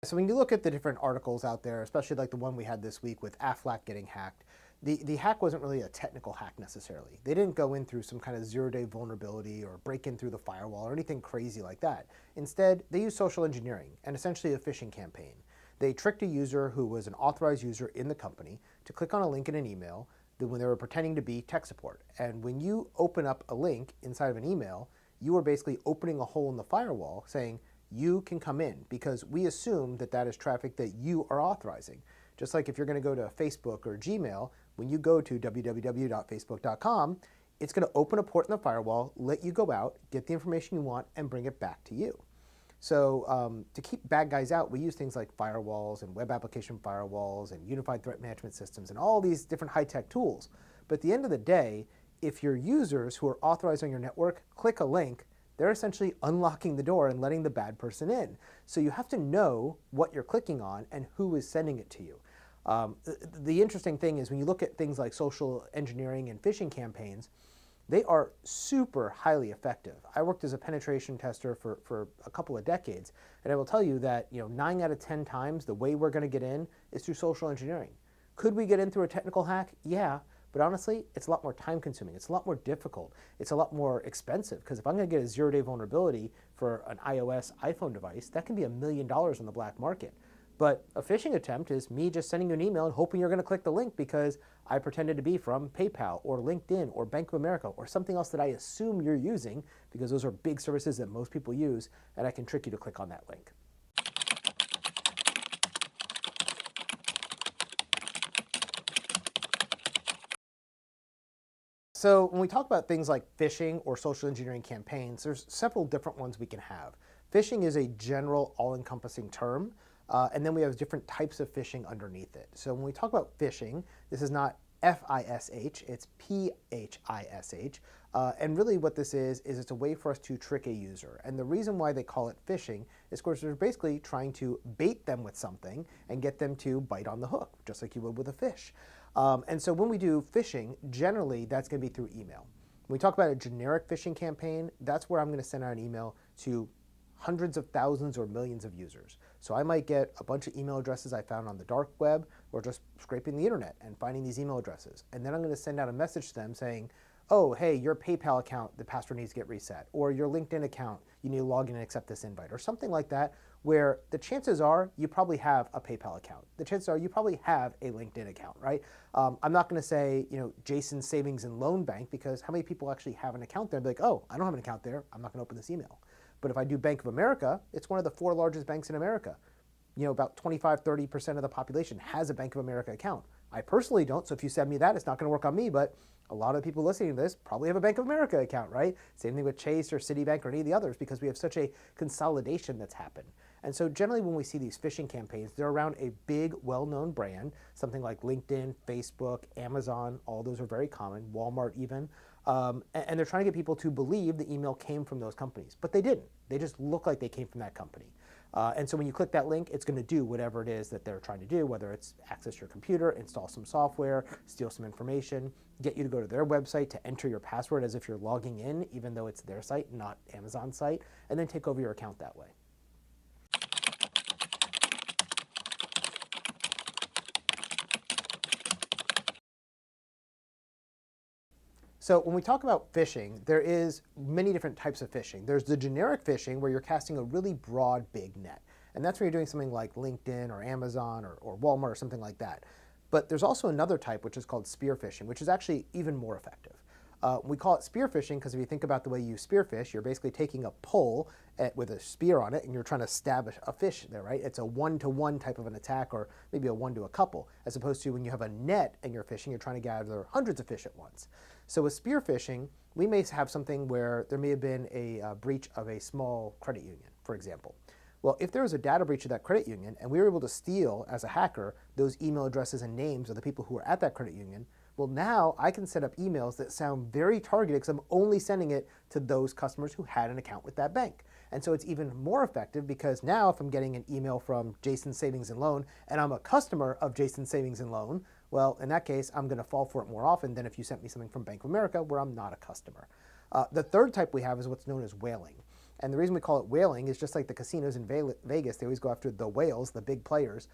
So when you look at the different articles out there, especially like the one we had this week with Aflac getting hacked, the hack wasn't really a technical hack necessarily. They didn't go in through some kind of zero-day vulnerability or break in through the firewall or anything crazy like that. Instead, they used social engineering and essentially a phishing campaign. They tricked a user who was an authorized user in the company to click on a link in an email when they were pretending to be tech support. And when you open up a link inside of an email, you are basically opening a hole in the firewall saying, you can come in, because we assume that that is traffic that you are authorizing. Just like if you're going to go to Facebook or Gmail, when you go to www.facebook.com, it's going to open a port in the firewall, let you go out, get the information you want, and bring it back to you. So to keep bad guys out, we use things like firewalls and web application firewalls and unified threat management systems and all these different high-tech tools. But at the end of the day, if your users who are authorized on your network click a link, they're essentially unlocking the door and letting the bad person in. So you have to know what you're clicking on and who is sending it to you. The interesting thing is when you look at things like social engineering and phishing campaigns, they are super highly effective. I worked as a penetration tester for a couple of decades, and I will tell you that 9 out of 10 times the way we're going to get in is through social engineering. Could we get in through a technical hack? Yeah. But honestly, it's a lot more time consuming. It's a lot more difficult. It's a lot more expensive, because if I'm going to get a zero-day vulnerability for an iOS iPhone device, that can be $1 million on the black market. But a phishing attempt is me just sending you an email and hoping you're going to click the link because I pretended to be from PayPal or LinkedIn or Bank of America or something else that I assume you're using, because those are big services that most people use, and I can trick you to click on that link. So when we talk about things like phishing or social engineering campaigns, there's several different ones we can have. Phishing is a general all-encompassing term, and then we have different types of phishing underneath it. So when we talk about phishing, this is not F-I-S-H, it's P-H-I-S-H. And really what this is it's a way for us to trick a user. And the reason why they call it phishing is, of course, they're basically trying to bait them with something and get them to bite on the hook, just like you would with a fish. And so when we do phishing, generally that's going to be through email. When we talk about a generic phishing campaign, that's where I'm going to send out an email to hundreds of thousands or millions of users. So I might get a bunch of email addresses I found on the dark web or just scraping the internet and finding these email addresses. And then I'm going to send out a message to them saying, oh, hey, your PayPal account, the password needs to get reset, or your LinkedIn account, you need to log in and accept this invite, or something like that, where the chances are you probably have a PayPal account. The chances are you probably have a LinkedIn account, right? I'm not going to say, Jason Savings and Loan Bank, because how many people actually have an account there? They're like, oh, I don't have an account there, I'm not going to open this email. But if I do Bank of America, it's one of the 4 largest banks in America. About 25–30% of the population has a Bank of America account. I personally don't, so if you send me that, it's not going to work on me, but a lot of people listening to this probably have a Bank of America account, right? Same thing with Chase or Citibank or any of the others, because we have such a consolidation that's happened. And so generally when we see these phishing campaigns, they're around a big, well-known brand, something like LinkedIn, Facebook, Amazon, all those are very common, Walmart even, and they're trying to get people to believe the email came from those companies, but they didn't. They just look like they came from that company. And so when you click that link, it's going to do whatever it is that they're trying to do, whether it's access your computer, install some software, steal some information, get you to go to their website to enter your password as if you're logging in, even though it's their site, not Amazon's site, and then take over your account that way. So when we talk about phishing, there is many different types of phishing. There's the generic phishing where you're casting a really broad, big net. And that's where you're doing something like LinkedIn or Amazon or Walmart or something like that. But there's also another type which is called spear phishing, which is actually even more effective. We call it spear phishing because if you think about the way you spearfish, you're basically taking a pole with a spear on it and you're trying to stab a fish there, right? It's a one-to-one type of an attack, or maybe a one to a couple, as opposed to when you have a net and you're fishing, you're trying to gather hundreds of fish at once. So with spear phishing, we may have something where there may have been a breach of a small credit union, for example. Well, if there was a data breach of that credit union and we were able to steal, as a hacker, those email addresses and names of the people who were at that credit union, well, now I can set up emails that sound very targeted because I'm only sending it to those customers who had an account with that bank. And so it's even more effective because now if I'm getting an email from Jason Savings and Loan and I'm a customer of Jason Savings and Loan, well, in that case, I'm going to fall for it more often than if you sent me something from Bank of America where I'm not a customer. The third type we have is what's known as whaling. And the reason we call it whaling is just like the casinos in Vegas, they always go after the whales, the big players.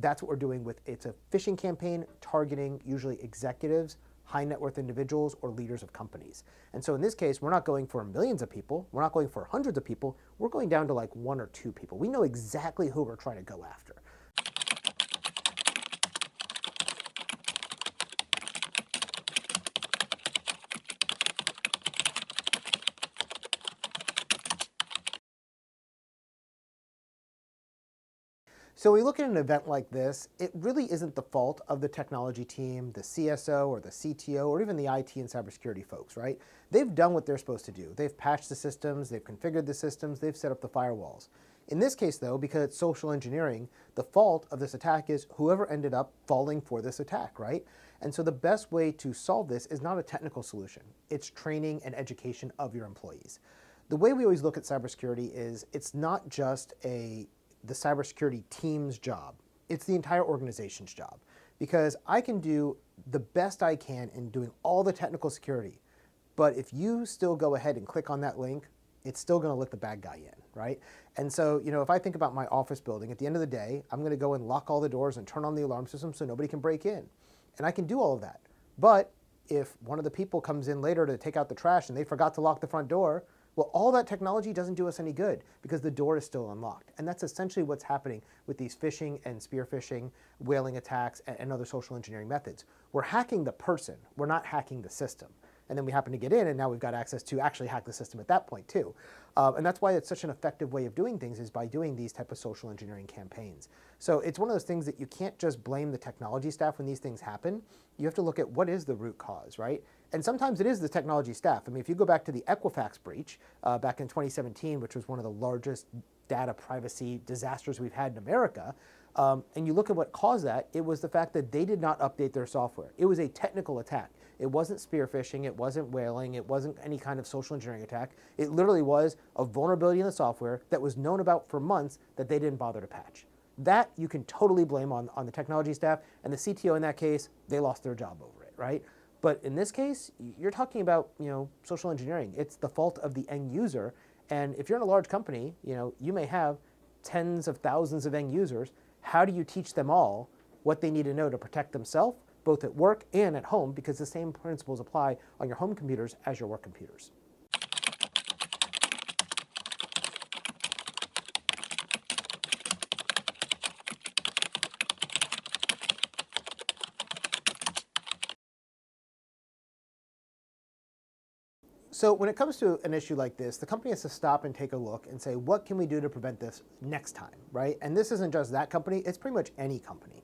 That's what we're doing with, it's a phishing campaign targeting usually executives, high net worth individuals, or leaders of companies. And so in this case, we're not going for millions of people, we're not going for hundreds of people, we're going down to like 1 or 2 people. We know exactly who we're trying to go after. So we look at an event like this, it really isn't the fault of the technology team, the CSO or the CTO, or even the IT and cybersecurity folks, right? They've done what they're supposed to do. They've patched the systems, they've configured the systems, they've set up the firewalls. In this case though, because it's social engineering, the fault of this attack is whoever ended up falling for this attack, right? And so the best way to solve this is not a technical solution. It's training and education of your employees. The way we always look at cybersecurity is it's not just the cybersecurity team's job. It's the entire organization's job, because I can do the best I can in doing all the technical security, but if you still go ahead and click on that link, it's still going to let the bad guy in, right? And so, if I think about my office building, at the end of the day, I'm going to go and lock all the doors and turn on the alarm system so nobody can break in. And I can do all of that. But if one of the people comes in later to take out the trash and they forgot to lock the front door, well, all that technology doesn't do us any good because the door is still unlocked. And that's essentially what's happening with these phishing and spear phishing, whaling attacks, and other social engineering methods. We're hacking the person, we're not hacking the system. And then we happen to get in, and now we've got access to actually hack the system at that point too. And that's why it's such an effective way of doing things, is by doing these type of social engineering campaigns. So it's one of those things that you can't just blame the technology staff when these things happen. You have to look at what is the root cause, right? And sometimes it is the technology staff. I mean, if you go back to the Equifax breach back in 2017, which was one of the largest data privacy disasters we've had in America, and you look at what caused that, it was the fact that they did not update their software. It was a technical attack. It wasn't spear phishing, it wasn't whaling, it wasn't any kind of social engineering attack. It literally was a vulnerability in the software that was known about for months that they didn't bother to patch. That you can totally blame on the technology staff, and the CTO in that case, they lost their job over it, right? But in this case, you're talking about, social engineering. It's the fault of the end user. And if you're in a large company, you may have tens of thousands of end users. How do you teach them all what they need to know to protect themselves, both at work and at home, because the same principles apply on your home computers as your work computers? So when it comes to an issue like this, the company has to stop and take a look and say, what can we do to prevent this next time, right? And this isn't just that company, it's pretty much any company.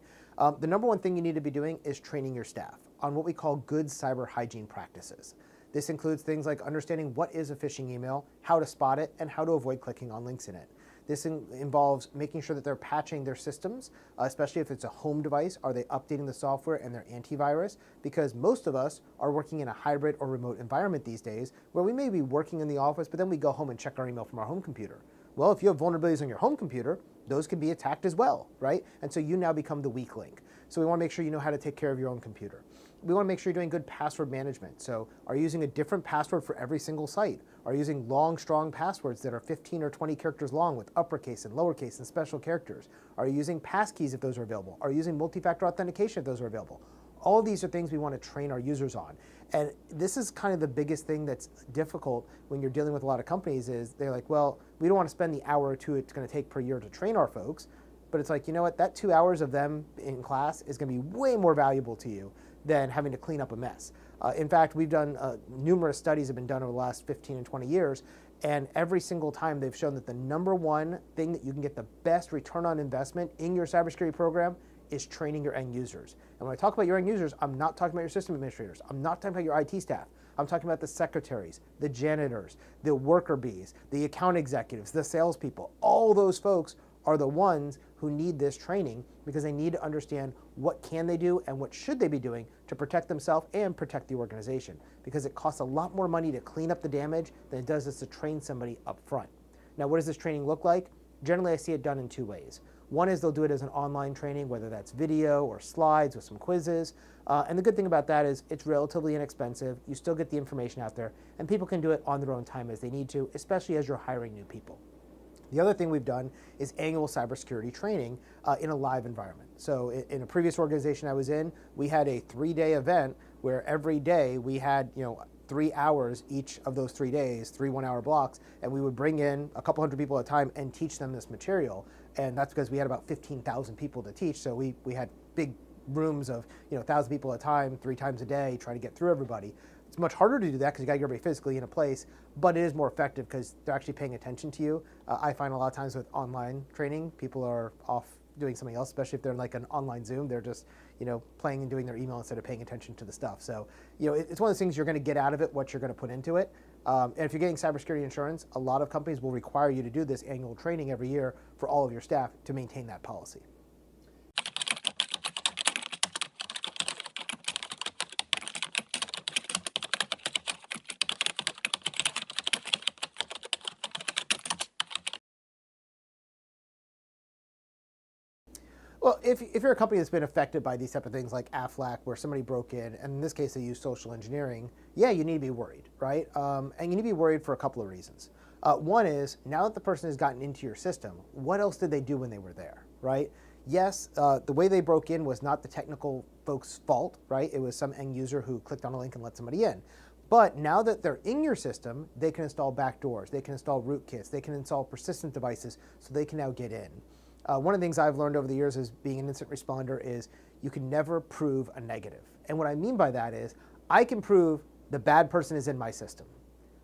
The number one thing you need to be doing is training your staff on what we call good cyber hygiene practices. This includes things like understanding what is a phishing email, how to spot it, and how to avoid clicking on links in it. This involves making sure that they're patching their systems, especially if it's a home device. Are they updating the software and their antivirus? Because most of us are working in a hybrid or remote environment these days where we may be working in the office, but then we go home and check our email from our home computer. Well, if you have vulnerabilities on your home computer, those can be attacked as well, right? And so you now become the weak link. So we want to make sure you know how to take care of your own computer. We want to make sure you're doing good password management. So are you using a different password for every single site? Are you using long, strong passwords that are 15 or 20 characters long with uppercase and lowercase and special characters? Are you using passkeys if those are available? Are you using multi-factor authentication if those are available? All of these are things we want to train our users on. And this is kind of the biggest thing that's difficult when you're dealing with a lot of companies is they're like, well, we don't want to spend the hour or two it's going to take per year to train our folks. But it's like, you know what, that 2 hours of them in class is going to be way more valuable to you than having to clean up a mess. In fact, we've done numerous studies have been done over the last 15 and 20 years, and every single time they've shown that the number one thing that you can get the best return on investment in your cybersecurity program is training your end users. And when I talk about your end users, I'm not talking about your system administrators. I'm not talking about your IT staff. I'm talking about the secretaries, the janitors, the worker bees, the account executives, the salespeople. All those folks are the ones who need this training because they need to understand what can they do and what should they be doing to protect themselves and protect the organization, because it costs a lot more money to clean up the damage than it does just to train somebody up front. Now, what does this training look like? Generally, I see it done in two ways. One is they'll do it as an online training, whether that's video or slides with some quizzes. And the good thing about that is it's relatively inexpensive. You still get the information out there, and people can do it on their own time as they need to, especially as you're hiring new people. The other thing we've done is annual cybersecurity training in a live environment. So in a previous organization I was in, we had a 3-day event where every day we had 3 hours each of those 3 days, 3 1-hour blocks, and we would bring in a couple hundred people at a time and teach them this material. And that's because we had about 15,000 people to teach, so we had big rooms of 1,000 people at a time, 3 times a day, trying to get through everybody. It's much harder to do that because you got to get everybody physically in a place, but it is more effective because they're actually paying attention to you. I find a lot of times with online training, people are off doing something else, especially if they're in like an online Zoom. They're just playing and doing their email instead of paying attention to the stuff. So it's one of those things you're going to get out of it, what you're going to put into it. And if you're getting cybersecurity insurance, a lot of companies will require you to do this annual training every year for all of your staff to maintain that policy. Well, if you're a company that's been affected by these type of things like Aflac, where somebody broke in, and in this case they use social engineering, yeah, you need to be worried, right? And you need to be worried for a couple of reasons. One is, now that the person has gotten into your system, what else did they do when they were there, right? Yes, the way they broke in was not the technical folks' fault, right? It was some end user who clicked on a link and let somebody in. But now that they're in your system, they can install backdoors, they can install rootkits, they can install persistent devices, so they can now get in. One of the things I've learned over the years as being an incident responder is you can never prove a negative. And what I mean by that is I can prove the bad person is in my system.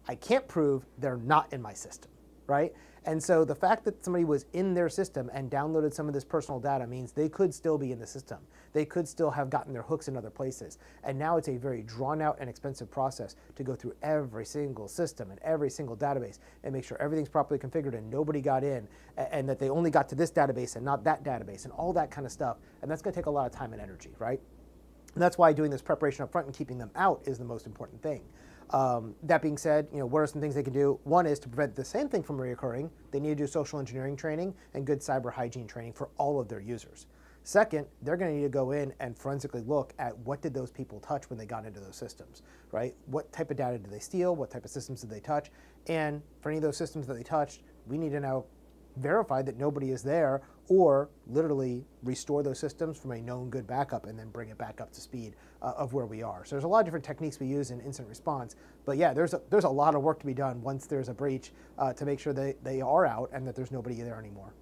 I can't prove they're not in my system, right? And so the fact that somebody was in their system and downloaded some of this personal data means they could still be in the system. They could still have gotten their hooks in other places. And now it's a very drawn out and expensive process to go through every single system and every single database and make sure everything's properly configured and nobody got in, and that they only got to this database and not that database and all that kind of stuff. And that's going to take a lot of time and energy, right? And that's why doing this preparation up front and keeping them out is the most important thing. That being said, what are some things they can do? One is to prevent the same thing from reoccurring. They need to do social engineering training and good cyber hygiene training for all of their users. Second, they're going to need to go in and forensically look at what did those people touch when they got into those systems, right? What type of data did they steal? What type of systems did they touch? And for any of those systems that they touched, we need to now verify that nobody is there, or literally restore those systems from a known good backup and then bring it back up to speed of where we are. So there's a lot of different techniques we use in incident response, but yeah, there's a lot of work to be done once there's a breach to make sure they are out and that there's nobody there anymore.